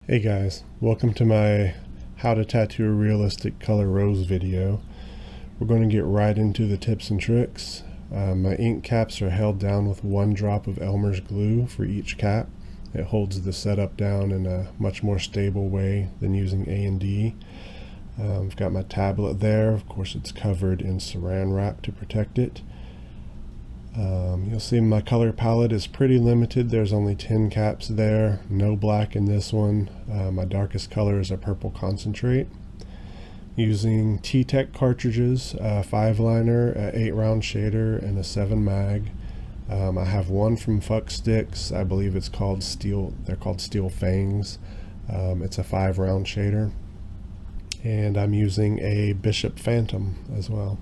Hey guys, welcome to my how to tattoo a realistic color rose video. We're going to get right into the tips and tricks. My ink caps are held down with 1 drop of Elmer's glue for each cap. It holds the setup down in a much more stable way than using A&D. I've got my tablet there. Of course, it's covered in saran wrap to protect it. You'll see my color palette is pretty limited. There's only 10 caps there, no black in this one. My darkest color is a purple concentrate. Using T-Tech cartridges, a 5-liner, a 8-round shader, and a 7 mag. I have one from Fuck Sticks. I believe it's called Steel. They're called Steel Fangs. It's a 5-round shader. And I'm using a Bishop Phantom as well.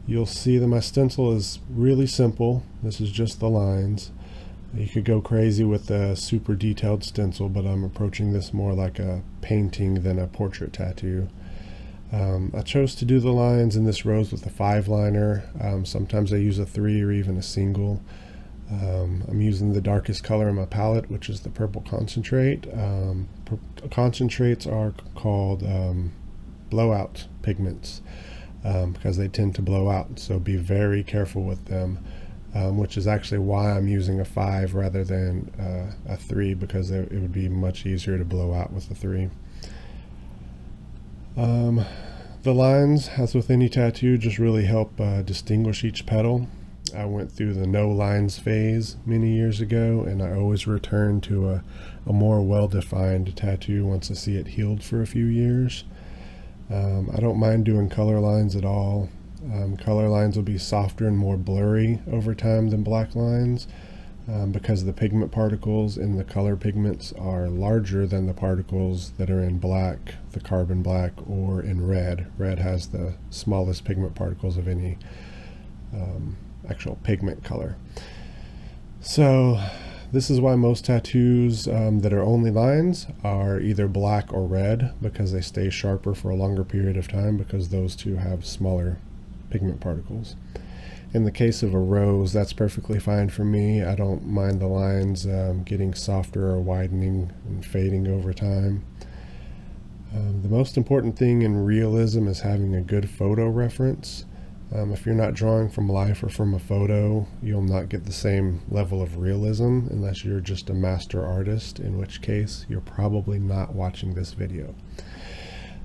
You'll see that my stencil is really simple. This is just the lines. You could go crazy with a super detailed stencil, but I'm approaching this more like a painting than a portrait tattoo. I chose to do the lines in this rose with a 5-liner. Sometimes I use a 3 or even a single. I'm using the darkest color in my palette, which is the purple concentrate. Concentrates are called blowout pigments. Because they tend to blow out, so be very careful with them, which is actually why I'm using a 5 rather than a 3, because it would be much easier to blow out with a 3. The lines, as with any tattoo, just really help distinguish each petal. I went through the no lines phase many years ago, and I always return to a more well-defined tattoo once I see it healed for a few years. I don't mind doing color lines at all. Color lines will be softer and more blurry over time than black lines because the pigment particles in the color pigments are larger than the particles that are in black, the carbon black, or in red. Red has the smallest pigment particles of any actual pigment color. So this is why most tattoos that are only lines are either black or red, because they stay sharper for a longer period of time because those two have smaller pigment particles. In the case of a rose, that's perfectly fine for me. I don't mind the lines getting softer or widening and fading over time. The most important thing in realism is having a good photo reference. If you're not drawing from life or from a photo, you'll not get the same level of realism unless you're just a master artist, in which case you're probably not watching this video.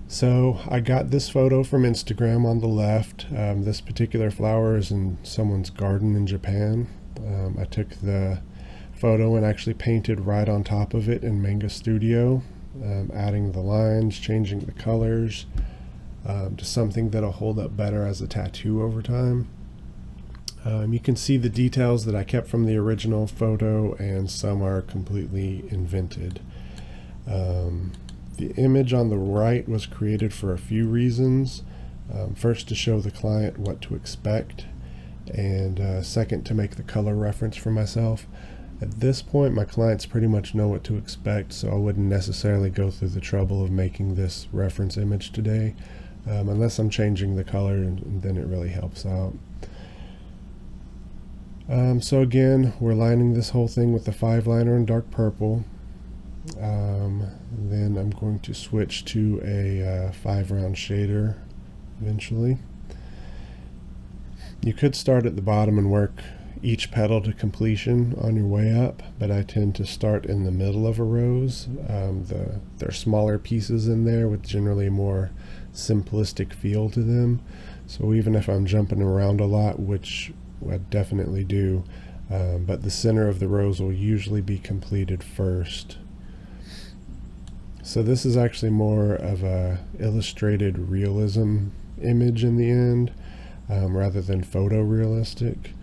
So I got this photo from Instagram on the left. This particular flower is in someone's garden in Japan. I took the photo and actually painted right on top of it in Manga Studio, adding the lines, changing the colors, to something that'll hold up better as a tattoo over time. You can see the details that I kept from the original photo, and some are completely invented. The image on the right was created for a few reasons. First, to show the client what to expect, and second, to make the color reference for myself. At this point, my clients pretty much know what to expect, so I wouldn't necessarily go through the trouble of making this reference image today. Unless I'm changing the color, and then it really helps out. So again, we're lining this whole thing with the 5-liner in dark purple. Then I'm going to switch to a 5-round shader eventually. You could start at the bottom and work each petal to completion on your way up, but I tend to start in the middle of a rose. There are smaller pieces in there with generally more simplistic feel to them, so even if I'm jumping around a lot, which I definitely do, but the center of the rose will usually be completed first. So this is actually more of a illustrated realism image in the end, rather than photorealistic,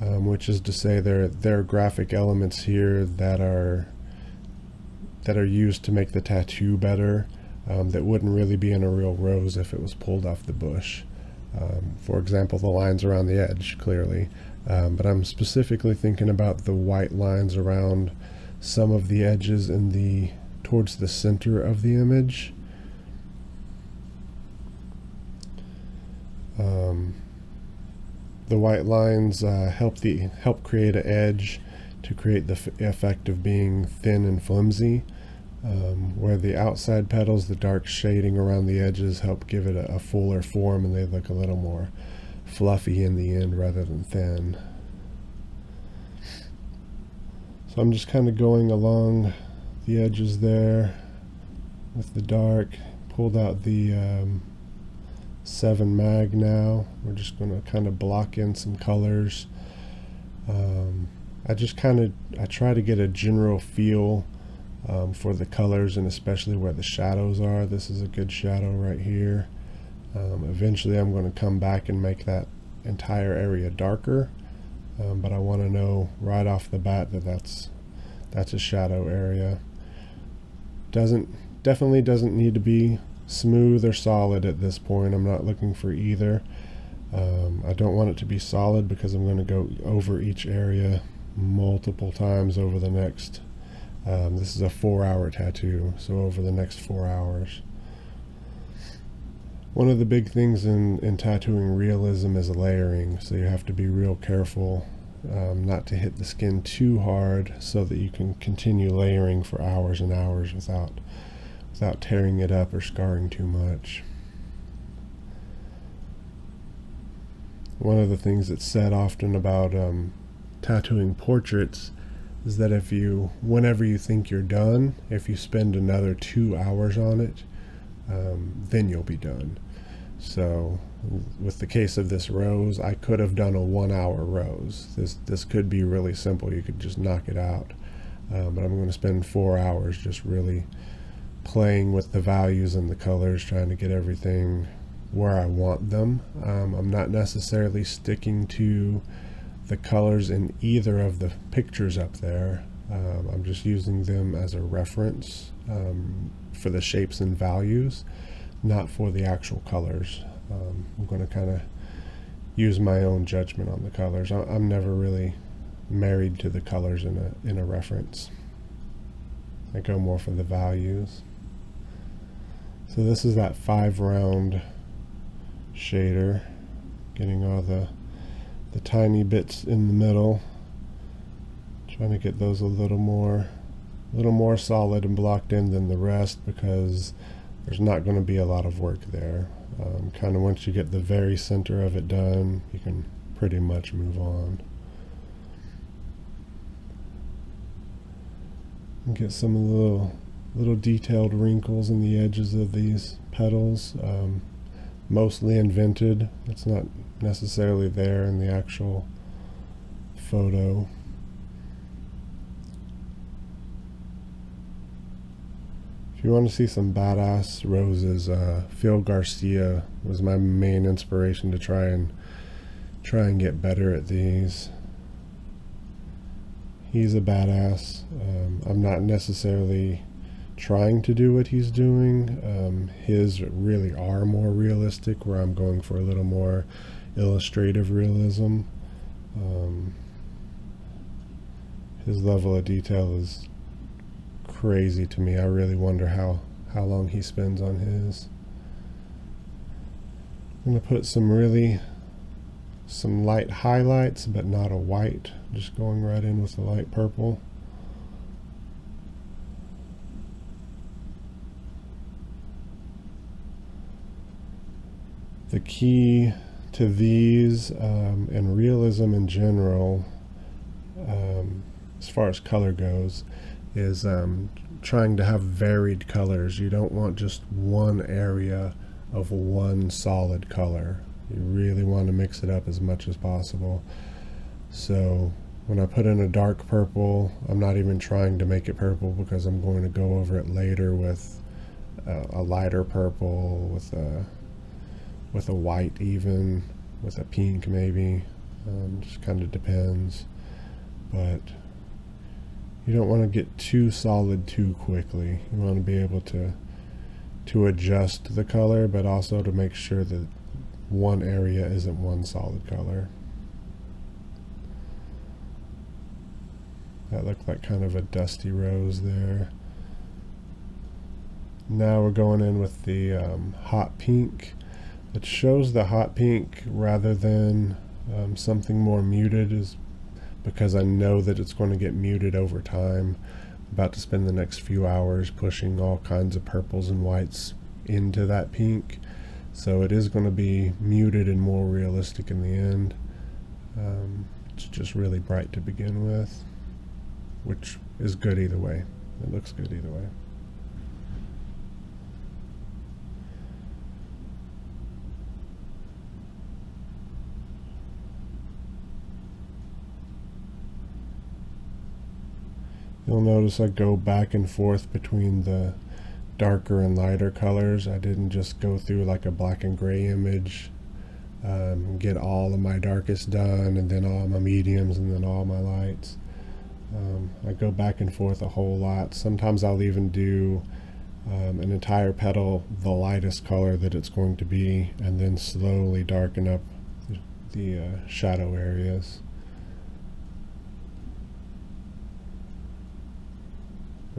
which is to say there are graphic elements here that are used to make the tattoo better, that wouldn't really be in a real rose if it was pulled off the bush. For example, the lines around the edge, clearly. But I'm specifically thinking about the white lines around some of the edges in towards the center of the image. The white lines help create an edge to create the effect of being thin and flimsy, where the outside petals, the dark shading around the edges, help give it a fuller form, and they look a little more fluffy in the end rather than thin. So I'm just kind of going along the edges there with the dark. Pulled out the 7 mag now. We're just going to kind of block in some colors. I try to get a general feel for the colors, and especially where the shadows are. This is a good shadow right here. Eventually I'm going to come back and make that entire area darker, but I want to know right off the bat that that's a shadow area. Definitely doesn't need to be smooth or solid at this point. I'm not looking for either. I don't want it to be solid because I'm going to go over each area multiple times over the next this is a 4-hour tattoo, so over the next 4 hours. One of the big things in tattooing realism is layering, so you have to be real careful not to hit the skin too hard so that you can continue layering for hours and hours without tearing it up or scarring too much. One of the things that's said often about tattooing portraits is that whenever you think you're done, if you spend another 2 hours on it, then you'll be done. So with the case of this rose, I could have done a 1-hour rose. This could be really simple. You could just knock it out. But I'm going to spend 4 hours just really playing with the values and the colors, trying to get everything where I want them. I'm not necessarily sticking to the colors in either of the pictures up there. I'm just using them as a reference for the shapes and values, not for the actual colors. I'm going to kind of use my own judgment on the colors. I'm never really married to the colors in a reference. I go more for the values. So this is that 5-round shader, getting all the tiny bits in the middle, trying to get those a little more solid and blocked in than the rest, because there's not going to be a lot of work there. Kind of once you get the very center of it done, you can pretty much move on. And get some of the little detailed wrinkles in the edges of these petals, mostly invented. It's not necessarily there in the actual photo. If you want to see some badass roses, Phil Garcia was my main inspiration to try and get better at these. He's a badass. I'm not necessarily trying to do what he's doing. His really are more realistic, where I'm going for a little more illustrative realism. His level of detail is crazy to me. I really wonder how long he spends on his. I'm going to put some light highlights, but not a white, just going right in with the light purple. The key to these and realism in general, as far as color goes, is trying to have varied colors. You don't want just one area of one solid color. You really want to mix it up as much as possible. So when I put in a dark purple, I'm not even trying to make it purple, because I'm going to go over it later with a lighter purple, with a white, even with a pink maybe. Just kind of depends. But you don't want to get too solid too quickly. You want to be able to adjust the color, but also to make sure that one area isn't one solid color. That looked like kind of a dusty rose there. Now we're going in with the hot pink. It shows the hot pink rather than something more muted is because I know that it's going to get muted over time. About to spend the next few hours pushing all kinds of purples and whites into that pink, so it is going to be muted and more realistic in the end. It's just really bright to begin with, which is good either way. It looks good either way. You'll notice I go back and forth between the darker and lighter colors. I didn't just go through like a black and gray image, get all of my darkest done and then all my mediums and then all my lights. I go back and forth a whole lot. Sometimes I'll even do an entire petal the lightest color that it's going to be, and then slowly darken up the shadow areas.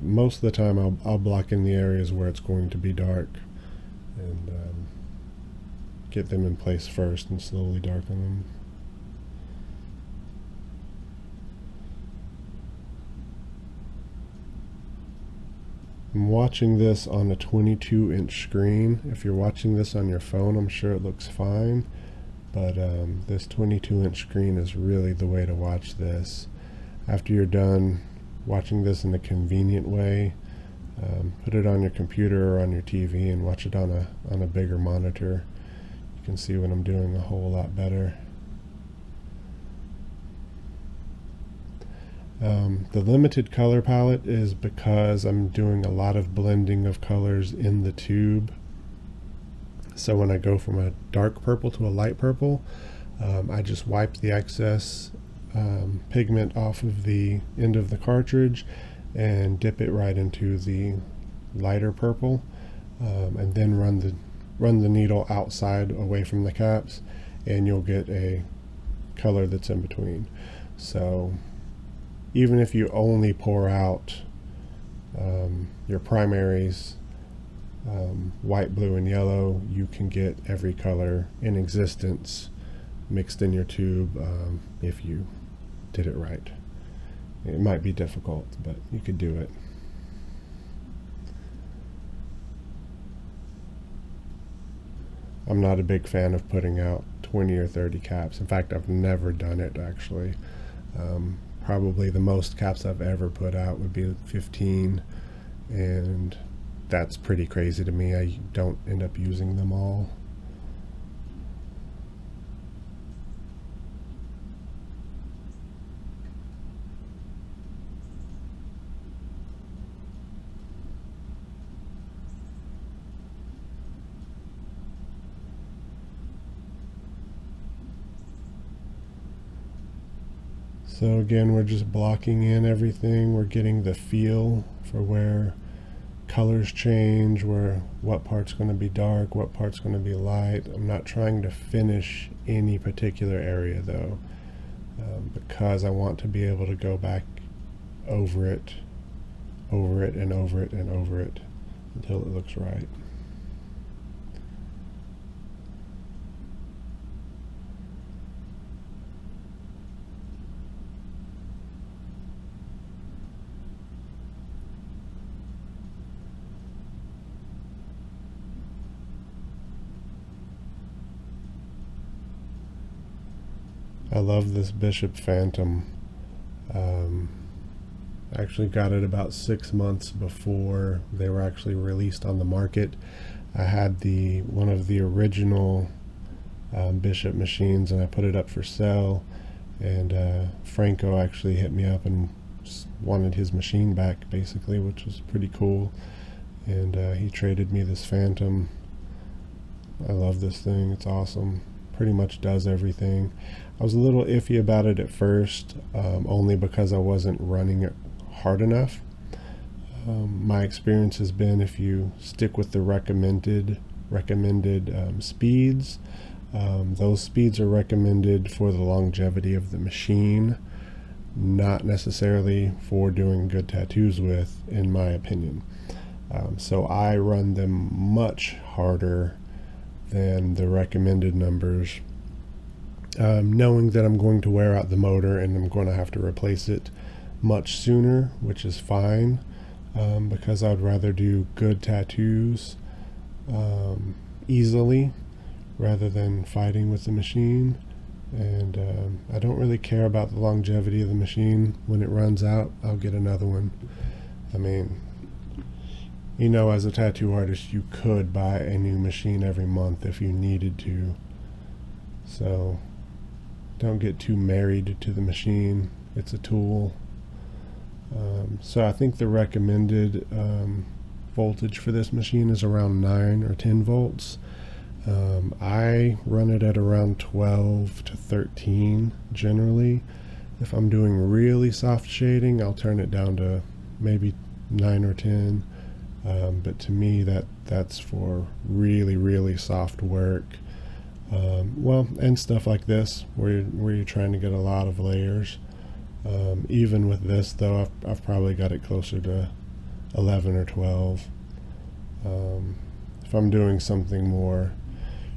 Most of the time I'll block in the areas where it's going to be dark and get them in place first and slowly darken them. I'm watching this on a 22-inch screen. If you're watching this on your phone, I'm sure it looks fine, but this 22-inch screen is really the way to watch this. After you're done watching this in a convenient way, put it on your computer or on your TV and watch it on a bigger monitor. You can see what I'm doing a whole lot better. The limited color palette is because I'm doing a lot of blending of colors in the tube. So when I go from a dark purple to a light purple, I just wipe the excess pigment off of the end of the cartridge and dip it right into the lighter purple, and then run the needle outside away from the caps, and you'll get a color that's in between. So even if you only pour out your primaries, white, blue, and yellow, you can get every color in existence mixed in your tube if you did it right. It might be difficult, but you could do it. I'm not a big fan of putting out 20 or 30 caps. In fact, I've never done it actually. Probably the most caps I've ever put out would be 15, and that's pretty crazy to me. I don't end up using them all. So again, we're just blocking in everything. We're getting the feel for where colors change, where what part's going to be dark, what part's going to be light. I'm not trying to finish any particular area though, because I want to be able to go back over it, and over it, and over it until it looks right. I love this Bishop Phantom. I actually got it about 6 months before they were actually released on the market. I had one of the original Bishop machines, and I put it up for sale, and Franco actually hit me up and wanted his machine back basically, which was pretty cool, and he traded me this Phantom. I love this thing. It's awesome. Pretty much does everything. I was a little iffy about it at first, only because I wasn't running it hard enough. My experience has been if you stick with the recommended speeds, those speeds are recommended for the longevity of the machine, not necessarily for doing good tattoos with, in my opinion. So I run them much harder than the recommended numbers, knowing that I'm going to wear out the motor and I'm going to have to replace it much sooner, which is fine, because I'd rather do good tattoos easily rather than fighting with the machine. And I don't really care about the longevity of the machine. When it runs out, I'll get another one. I mean, you know, as a tattoo artist, you could buy a new machine every month if you needed to. So don't get too married to the machine. It's a tool. So I think the recommended voltage for this machine is around 9 or 10 volts. I run it at around 12 to 13 generally. If I'm doing really soft shading, I'll turn it down to maybe 9 or 10. But to me, that's for really soft work. Well, and stuff like this where you're trying to get a lot of layers. Even with this though, I've probably got it closer to 11 or 12. If I'm doing something more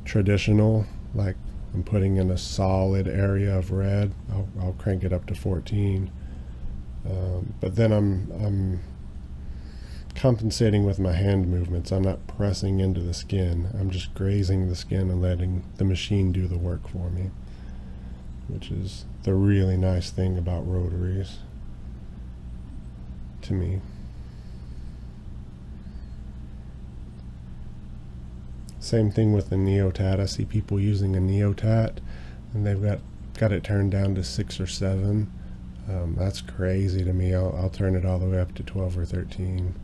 traditional, like I'm putting in a solid area of red, I'll crank it up to 14. But then I'm compensating with my hand movements. I'm not pressing into the skin. I'm just grazing the skin and letting the machine do the work for me, which is the really nice thing about rotaries to me. Same thing with the Neotat. I see people using a Neotat and they've got it turned down to 6 or 7. That's crazy to me. I'll turn it all the way up to 12 or 13.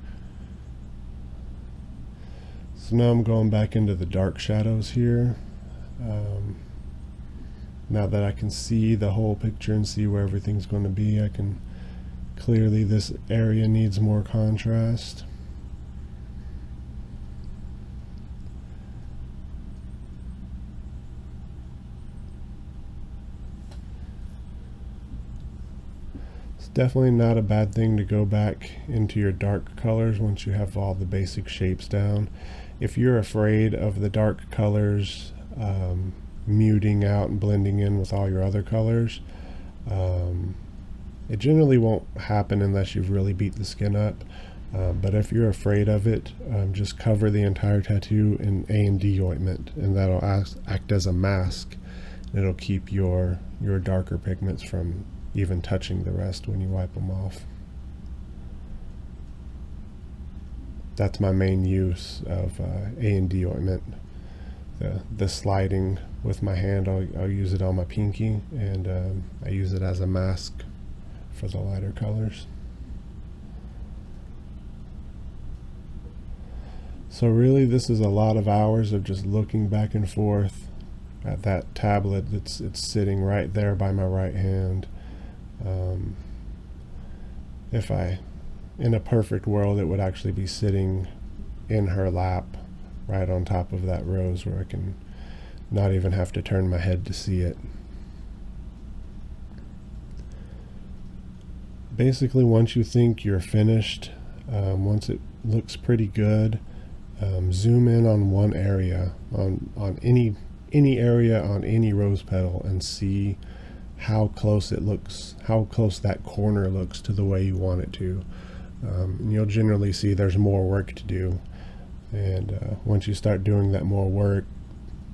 So now I'm going back into the dark shadows here. Now that I can see the whole picture and see where everything's going to be, I can clearly, this area needs more contrast. It's definitely not a bad thing to go back into your dark colors once you have all the basic shapes down. If you're afraid of the dark colors muting out and blending in with all your other colors, it generally won't happen unless you've really beat the skin up. But if you're afraid of it, just cover the entire tattoo in A&D ointment, and that'll act as a mask. It'll keep your darker pigments from even touching the rest when you wipe them off. That's my main use of A&D ointment. The sliding with my hand, I'll use it on my pinky, and I use it as a mask for the lighter colors. So really, this is a lot of hours of just looking back and forth at that tablet. It's sitting right there by my right hand. If in a perfect world, it would actually be sitting in her lap right on top of that rose, where I can not even have to turn my head to see it. Basically, once you think you're finished, once it looks pretty good, zoom in on one area, on any area on any rose petal, and see how close it looks, how close that corner looks to the way you want it to. And you'll generally see there's more work to do. And once you start doing that more work,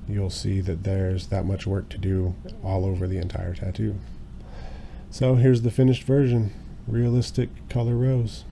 you'll see that there's that much work to do all over the entire tattoo. So here's the finished version, realistic color rose.